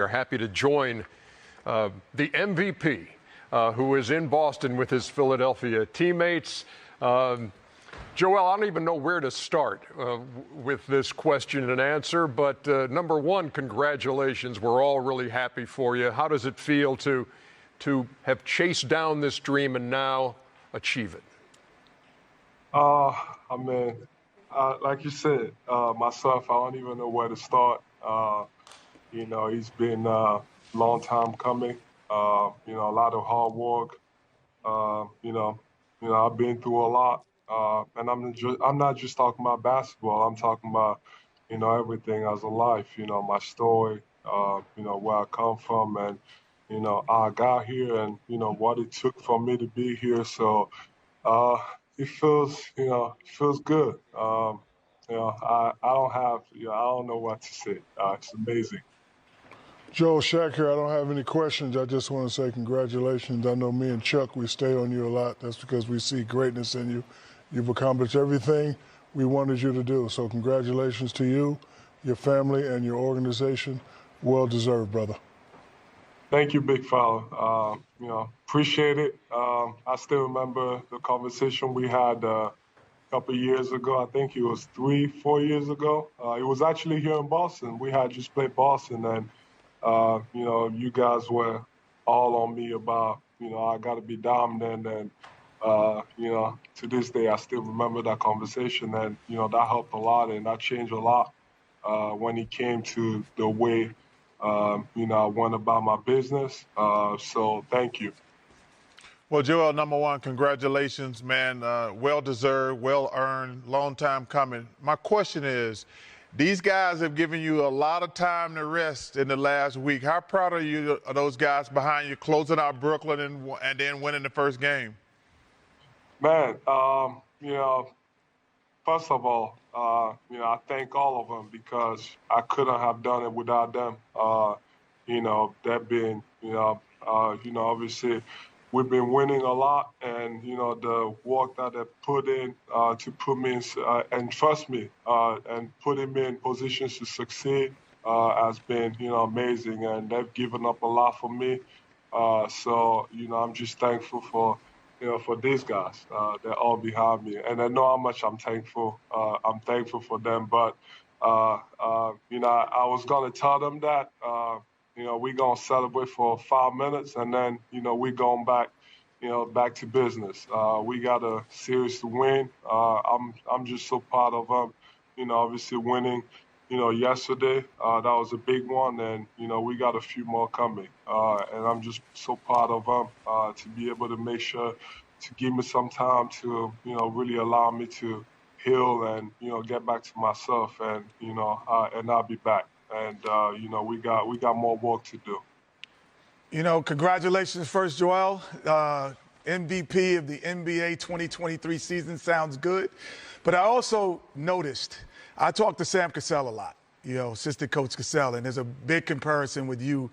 We're happy to join the MVP who is in Boston with his Philadelphia teammates. Joel, I don't even know where to start with this question and answer, but number one, congratulations. We're all really happy for you. How does it feel to have chased down this dream and now achieve it? I mean, like you said, myself, I don't even know where to start. It's been a long time coming. A lot of hard work. I've been through a lot, and I'm not just talking about basketball. I'm talking about, everything as a life. My story. Where I come from, and how I got here, and what it took for me to be here. So, it feels good. I don't know what to say. It's amazing. Joel Shack here. I don't have any questions. I just want to say congratulations. I know me and Chuck, we stay on you a lot. That's because we see greatness in you. You've accomplished everything we wanted you to do. So congratulations to you, your family, and your organization. Well deserved, brother. Thank you, big fella. Appreciate it. I still remember the conversation we had a couple of years ago. I think it was 3-4 years ago. It was actually here in Boston. We had just played Boston, and you guys were all on me about, I got to be dominant. And, to this day, I still remember that conversation. And, that helped a lot, and that changed a lot when it came to the way, I went about my business. So thank you. Well, Joel, number one, congratulations, man. Well-deserved, well-earned, long time coming. My question is, these guys have given you a lot of time to rest in the last week. How proud are you of those guys behind you closing out Brooklyn and then winning the first game? Man, first of all, I thank all of them because I couldn't have done it without them. That being, obviously, we've been winning a lot, and the work that they put in to put me in, and trust me, and putting me in positions to succeed has been amazing, and they've given up a lot for me. So I'm just thankful for these guys. They're all behind me, and I know how much I'm thankful. I'm thankful for them, but I was gonna tell them that. We're going to celebrate for 5 minutes, and then, we're going back, back to business. We got a series to win. I'm just so proud of them, obviously winning, yesterday. That was a big one, and, we got a few more coming. And I'm just so proud of them to be able to make sure to give me some time to, really allow me to heal and, get back to myself, and, and I'll be back. And, we got more work to do. Congratulations first, Joel. MVP of the NBA 2023 season sounds good. But I also noticed, I talked to Sam Cassell a lot, assistant coach Cassell, and there's a big comparison with you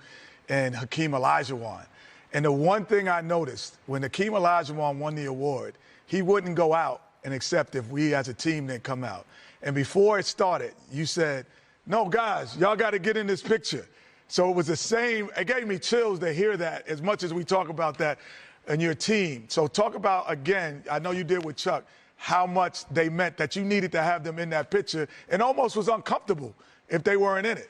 and Hakeem Olajuwon. And the one thing I noticed, when Hakeem Olajuwon won the award, he wouldn't go out and accept if we as a team didn't come out. And before it started, you said, no, guys, y'all got to get in this picture. So it was the same. It gave me chills to hear that as much as we talk about that in your team. So talk about, again, I know you did with Chuck, how much they meant that you needed to have them in that picture, and almost was uncomfortable if they weren't in it.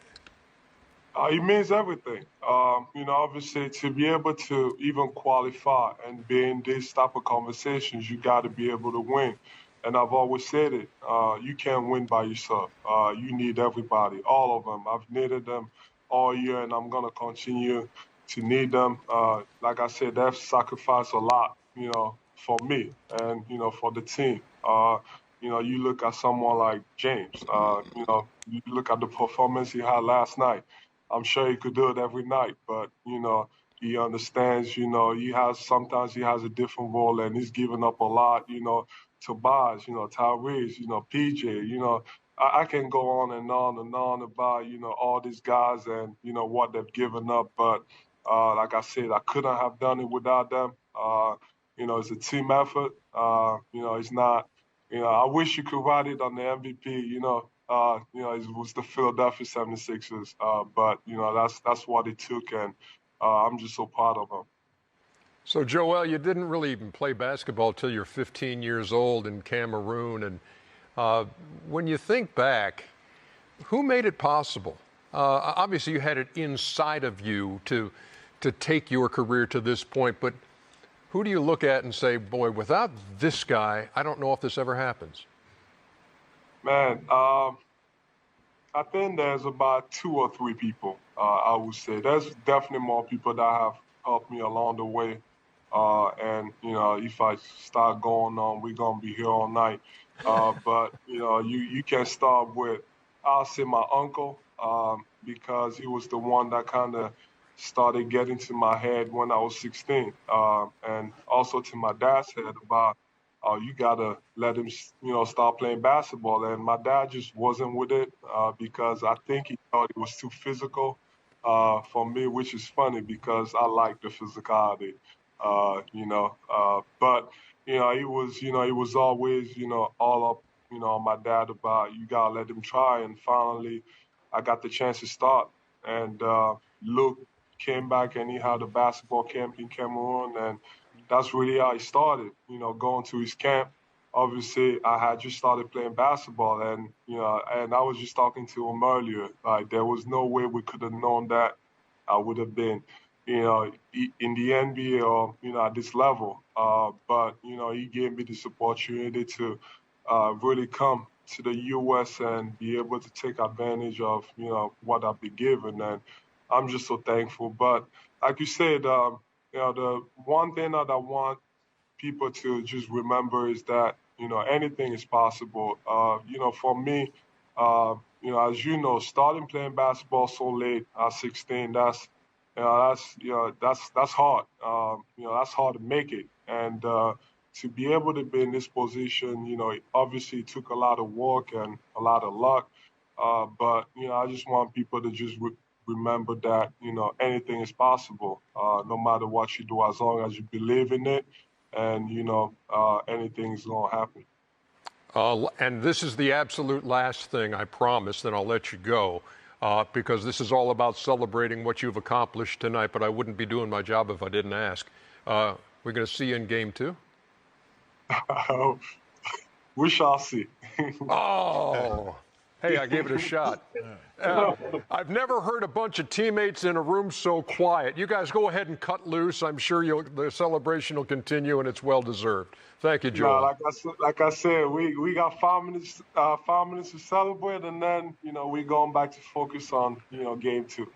It means everything. Obviously, to be able to even qualify and be in these type of conversations, you got to be able to win. And I've always said it, you can't win by yourself. You need everybody, all of them. I've needed them all year, and I'm going to continue to need them. Like I said, they've sacrificed a lot, for me and, for the team. You look at someone like James, you look at the performance he had last night. I'm sure he could do it every night, but, he understands, sometimes he has a different role, and he's giving up a lot, Tobias, Tyrese, PJ, I can go on and on and on about, all these guys and, what they've given up. But like I said, I couldn't have done it without them. It's a team effort. It's not, I wish you could write it on the MVP, it was the Philadelphia 76ers. But that's what it took, and I'm just so proud of them. So, Joel, you didn't really even play basketball till you're 15 years old in Cameroon. And when you think back, who made it possible? Obviously, you had it inside of you to take your career to this point. But who do you look at and say, boy, without this guy, I don't know if this ever happens? Man, I think there's about 2 or 3 people, I would say. There's definitely more people that have helped me along the way. And if I start going on, we're gonna be here all night. But you can start with, I'll say, my uncle, because he was the one that kind of started getting to my head when I was 16, and also to my dad's head about, you gotta let him, start playing basketball. And my dad just wasn't with it, because I think he thought it was too physical for me, which is funny because I like the physicality. But he was always, all up, on my dad about, you gotta let him try. And finally, I got the chance to start. And Luke came back and he had a basketball camp in Cameroon, and that's really how he started. Going to his camp. Obviously, I had just started playing basketball, and and I was just talking to him earlier. Like, there was no way we could have known that I would have been, in the NBA or at this level. But he gave me this opportunity to really come to the U.S. and be able to take advantage of what I've been given, and I'm just so thankful. But like you said, the one thing that I want people to just remember is that anything is possible. For me, as starting playing basketball so late at 16, that's hard. That's hard to make it, and to be able to be in this position, obviously it took a lot of work and a lot of luck. But I just want people to just remember that anything is possible, no matter what you do, as long as you believe in it, and anything's gonna happen. And this is the absolute last thing, I promise, then I'll let you go, because this is all about celebrating what you've accomplished tonight, but I wouldn't be doing my job if I didn't ask. We're going to see you in Game 2? We shall see. Oh, hey, I gave it a shot. I've never heard a bunch of teammates in a room so quiet. You guys go ahead and cut loose. I'm sure the celebration will continue, and it's well deserved. Thank you, Joel. Like I said, we got 5 minutes to celebrate, and then we're going back to focus on Game 2.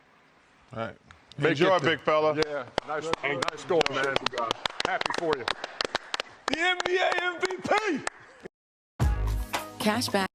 All right. Enjoy, big fella. Yeah, nice goal, man. Happy for you. The NBA MVP. Cashback.